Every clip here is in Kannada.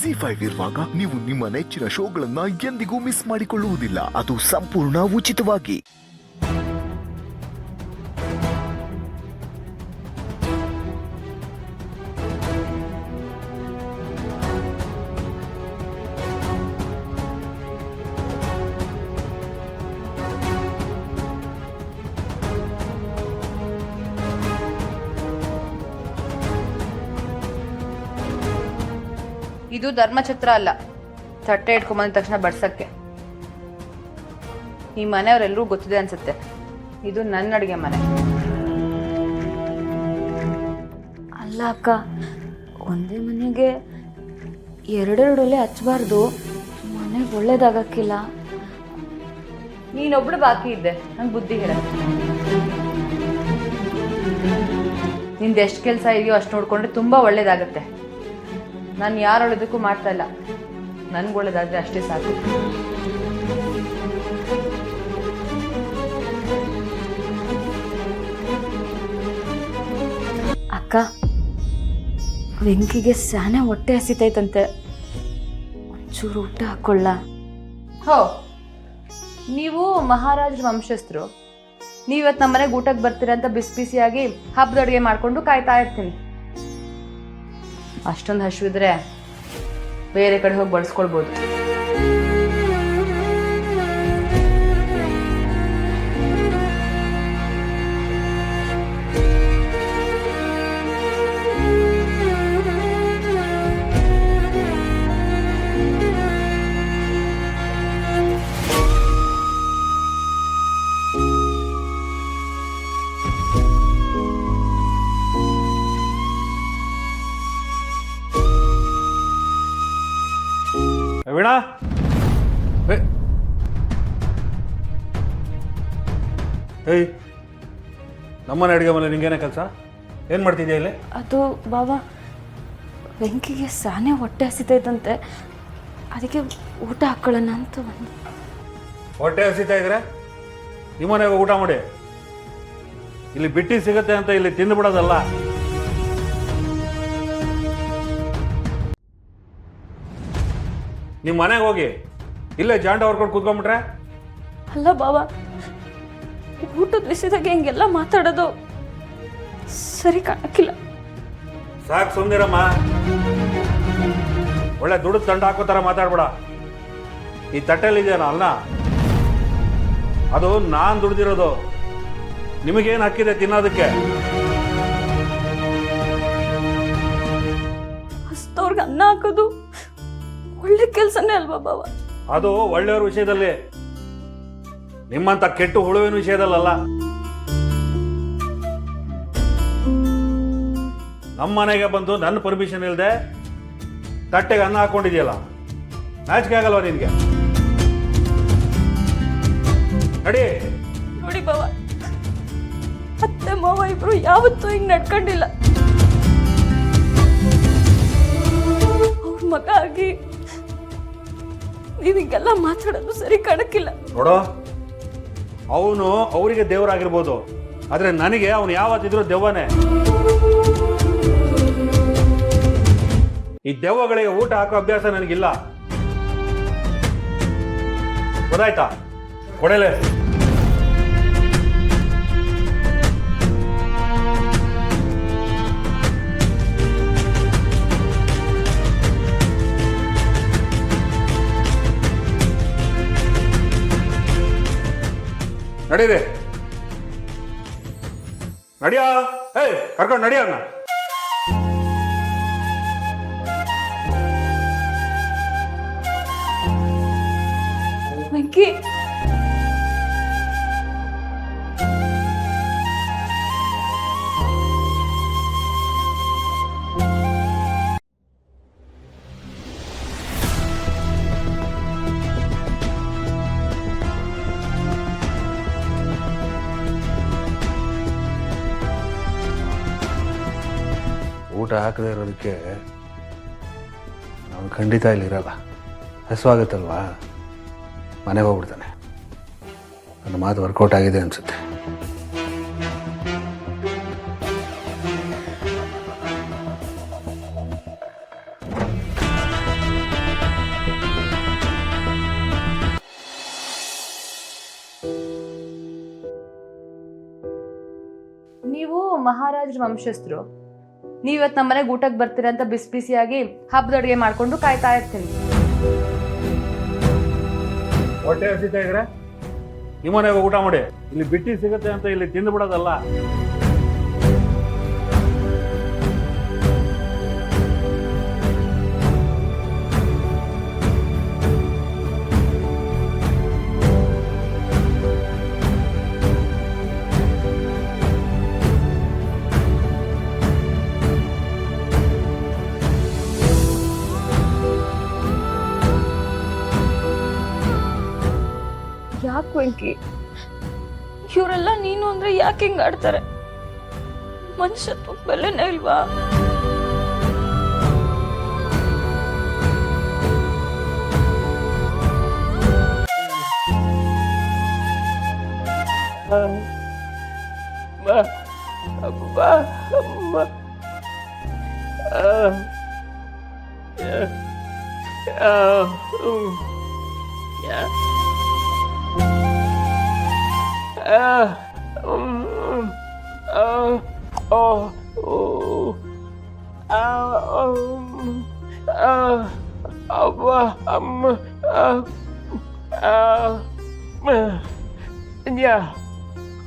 ಜಿ5 ಇರುವಾಗ ನೀವು ನಿಮ್ಮ ನೆಚ್ಚಿನ ಶೋಗಳನ್ನ ಎಂದಿಗೂ ಮಿಸ್ ಮಾಡಿಕೊಳ್ಳುವುದಿಲ್ಲ. ಅದು ಸಂಪೂರ್ಣ ಉಚಿತವಾಗಿ. ಇದು ಧರ್ಮಛತ್ರ ಅಲ್ಲ, ತಟ್ಟೆ ಇಟ್ಕೊಂಬಂದ ತಕ್ಷಣ ಬಡ್ಸಕ್ಕೆ. ಈ ಮನೆಯವರೆಲ್ಲರೂ ಗೊತ್ತಿದೆ ಅನ್ಸುತ್ತೆ, ಇದು ನನ್ನ ಅಡುಗೆ ಮನೆ. ಅಲ್ಲ ಅಕ್ಕ, ಒಂದೇ ಮನೆಗೆ ಎರಡೆರಡು ಒಲೆ ಹಚ್ಚಬಾರ್ದು, ಮನೆಗೆ ಒಳ್ಳೇದಾಗಕ್ಕಿಲ್ಲ. ನೀನೊಬ್ಳು ಬಾಕಿ ಇದ್ದೆ, ನಂಗೆ ಬುದ್ಧಿ ಹೇಳ. ನಿಂದು ಎಷ್ಟು ಕೆಲಸ ಇದೆಯೋ ಅಷ್ಟು ನೋಡ್ಕೊಂಡ್ರೆ ತುಂಬ ಒಳ್ಳೇದಾಗತ್ತೆ. ನಾನು ಯಾರು ಒಳ್ಳೇದಕ್ಕೂ ಮಾಡ್ತಾ ಇಲ್ಲ, ನನ್ಗೆ ಒಳ್ಳೇದಾದ್ರೆ ಅಷ್ಟೇ ಸಾಕು. ಅಕ್ಕ, ವೆಂಕಿಗೆ ಸ್ಯಾನೆ ಹೊಟ್ಟೆ ಹಸಿತೈತಂತೆ, ಒಂಚೂರು ಊಟ ಹಾಕೊಳ್ಳ. ಹೋ, ನೀವು ಮಹಾರಾಜರ ವಂಶಸ್ಥರು, ನೀವತ್ತು ನಮ್ಮ ಮನೆಗೆ ಊಟಕ್ಕೆ ಬರ್ತೀರಾ ಅಂತ ಬಿಸಿ ಬಿಸಿಯಾಗಿ ಹಬ್ಬದ ಅಡುಗೆ ಮಾಡಿಕೊಂಡು ಕಾಯ್ತಾ ಇರ್ತೀನಿ. ಅಷ್ಟೊಂದು ಹಸಿವಿದ್ರೆ ಬೇರೆ ಕಡೆ ಹೋಗಿ ಬಡಿಸ್ಕೊಳ್ಬೋದು. ವೀಣಾ, ಏಯ್, ನಮ್ಮನೆ ಅಡುಗೆ ಮನೆ ನಿಂಗೇನೇ ಕೆಲಸ? ಏನು ಮಾಡ್ತಿದ್ಯಾ ಇಲ್ಲಿ? ಅದು ಬಾಬಾ, ವೆಂಕಿಗೆ ಸ್ಯಾನೆ ಹೊಟ್ಟೆ ಹಸಿತೈತಂತೆ, ಅದಕ್ಕೆ ಊಟ ಹಾಕೊಳ್ಳೋಣ ಅಂತ ಬಂದು. ಹೊಟ್ಟೆ ಹಸಿತಾ ಇದ್ರೆ ನಿಮ್ಮನೆಗೆ ಊಟ ಮಾಡಿ. ಇಲ್ಲಿ ಬಿಟ್ಟಿ ಸಿಗತ್ತೆ ಅಂತ ಇಲ್ಲಿ ತಿಂದುಬಿಡೋದಲ್ಲ. ನಿಮ್ಮ ಮನೆಗೆ ಹೋಗಿ ಇಲ್ಲೇ ಜಾಂಡ ಹೊರ್ಕೊಂಡು ಕೂತ್ಕೊಂಡ್ಬಿಟ್ರೆ. ಅಲ್ಲ ಬಾಬಾ, ಊಟದ ವಿಷಯದಾಗ ಹಿಂಗೆಲ್ಲ ಮಾತಾಡೋದು ಸರಿ ಕಾಣಕ್ಕಿಲ್ಲ. ಸಾಕು ಸುಮ್ಮನಿರಮ್ಮ, ಒಳ್ಳೆ ದುಡ್ಡು ತಂಡ ಹಾಕೋ ಥರ ಮಾತಾಡ್ಬೇಡ. ಈ ತಟ್ಟೆಲಿದೆಯಲ್ಲ ಅಲ್ಲ, ಅದು ನಾನು ದುಡ್ದಿರೋದು. ನಿಮಗೇನು ಹಕ್ಕಿದೆ ತಿನ್ನೋದಕ್ಕೆ? ಹಸ್ತವ್ರಿಗೆ ಅನ್ನ ಹಾಕೋದು ಒಳ್ಳೆ ಕೆಲಸನೇ ಅಲ್ವಾ ಬಾಬಾ? ಅದು ಒಳ್ಳೆಯವ್ರ ವಿಷಯದಲ್ಲಿ, ನಿಮ್ಮಂತ ಕೆಟ್ಟು ಹುಳುವಿನ ವಿಷಯದಲ್ಲ. ನಮ್ಮ ಮನೆಗೆ ಬಂದು ನನ್ನ ಪರ್ಮಿಷನ್ ಇಲ್ಲದೆ ತಟ್ಟೆಗೆ ಅನ್ನ ಹಾಕೊಂಡಿದ್ಯಲ್ಲ, ನಾಚಿಕೆ ಆಗಲ್ವಾ ನಿನ್ಗೆ? ನಡಿ. ನೋಡಿ ಬಾಬಾ, ಅತ್ತೆ ಮಾವ ಇಬ್ರು ಯಾವತ್ತೂ ಹಿಂಗ್ ನಡ್ಕೊಂಡಿಲ್ಲ. ಅವ್ರ ಮಗ ಆಗಿ ನೀವ್ ಹಿಂಗೆಲ್ಲ ಮಾತಾಡೋದು ಸರಿ ಕಾಣಕ್ಕಿಲ್ಲ. ನೋಡೋ, ಅವನು ಅವರಿಗೆ ದೇವರಾಗಿರ್ಬೋದು, ಆದ್ರೆ ನನಗೆ ಅವನು ಯಾವತ್ತಿದ್ರು ದೆವ್ವನೇ. ಈ ದೆವ್ವಗಳಿಗೆ ಊಟ ಹಾಕೋ ಅಭ್ಯಾಸ ನನಗಿಲ್ಲ, ಗೊತ್ತಾಯ್ತಾ? ಕೊಡಲೆ. ನಡೀರಿ, ನಡಿಯಾ. ಏಯ್, ಕರ್ಕೊಂಡು ನಡಿಯ. ವೆಂಕಿ, ಊಟ ಹಾಕದೇ ಇರೋದಕ್ಕೆ ನಾವು ಖಂಡಿತ ಇಲ್ಲಿರಲ್ಲ. ಹಸುವಾಗುತ್ತಲ್ವಾ, ಮನೆಗೆ ಹೋಗ್ಬಿಡ್ತಾನೆ. ನನ್ನ ಮಾತು ವರ್ಕೌಟ್ ಆಗಿದೆ ಅನಿಸುತ್ತೆ. ಮಹಾರಾಜರ ವಂಶಸ್ಥರು. ನೀವಿವತ್ತು ನಮ್ಮ ಮನೆಗೆ ಊಟಕ್ಕೆ ಬರ್ತೀರ ಅಂತ ಬಿಸಿ ಬಿಸಿಯಾಗಿ ಹಬ್ಬದ ಅಡುಗೆ ಮಾಡಿಕೊಂಡು ಕಾಯ್ತಾ ಇರ್ತೀನಿ. ಹೊಟ್ಟೆ ಹಸಿತಾ ಇದ್ರೆ ನಿಮ್ಮನೆಗೆ ಊಟ ಮಾಡಿ. ಇಲ್ಲಿ ಬಿಟ್ಟಿ ಸಿಗುತ್ತೆ ಅಂತ ಇಲ್ಲಿ ತಿಂದು ಬಿಡೋದಲ್ಲ. ಯಾಕೆ ವೆಂಕಿ, ಇವರೆಲ್ಲ ನೀನು ಅಂದ್ರೆ ಯಾಕೆ ಹಿಂಗ್ ಆಡ್ತಾರೆ? ಮನುಷ್ಯತ್ವ ಬೆಲೆನೇ ಇಲ್ವಾ?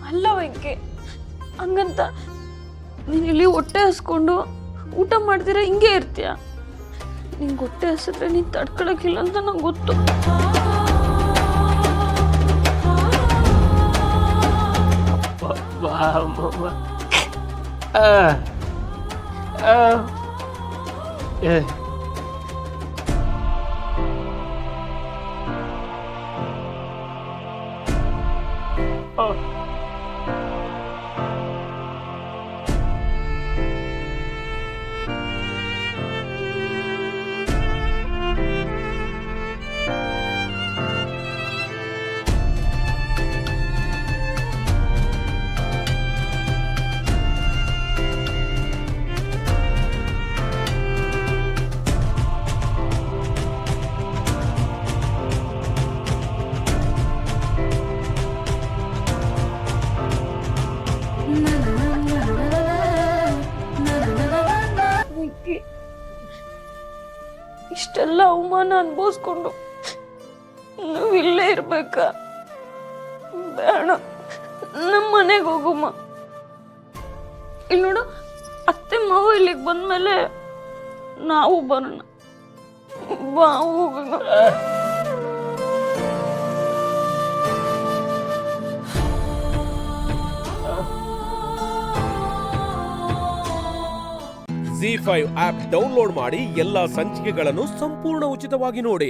ಅಲ್ಲ ವೆಂಕಿ, ಹಂಗಂತ ನೀನು ಇಲ್ಲಿ ಹೊಟ್ಟೆ ಹಸ್ಕೊಂಡು ಊಟ ಮಾಡ್ತೀರಾ ಹಿಂಗೆ ಇರ್ತೀಯ? ನಿಂಗೆ ಹೊಟ್ಟೆ ಹಸಿದ್ರೆ ನೀನು ತಡ್ಕೊಳಕ್ಕಿಲ್ಲ ಅಂತ ನಂಗೆ ಗೊತ್ತು. ಇಷ್ಟೆಲ್ಲ ಅವಮಾನ ಅನುಭವಿಸ್ಕೊಂಡು ನಾವು ಇಲ್ಲೇ ಇರ್ಬೇಕಾ? ಬೇಡ, ನಮ್ಮ ಮನೆಗೆ ಹೋಗಮ್ಮ. ಇಲ್ಲಿ ನೋಡು, ಅತ್ತೆ ಮಾವು ಇಲ್ಲಿಗೆ ಬಂದ್ಮೇಲೆ ನಾವು ಬರೋಣ. ಬಾ ಹೋಗೋಣ. ZEE5 ಆಪ್ ಡೌನ್ಲೋಡ್ ಮಾಡಿ ಎಲ್ಲಾ ಸಂಚಿಕೆಗಳನ್ನು ಸಂಪೂರ್ಣ ಉಚಿತವಾಗಿ ನೋಡಿ.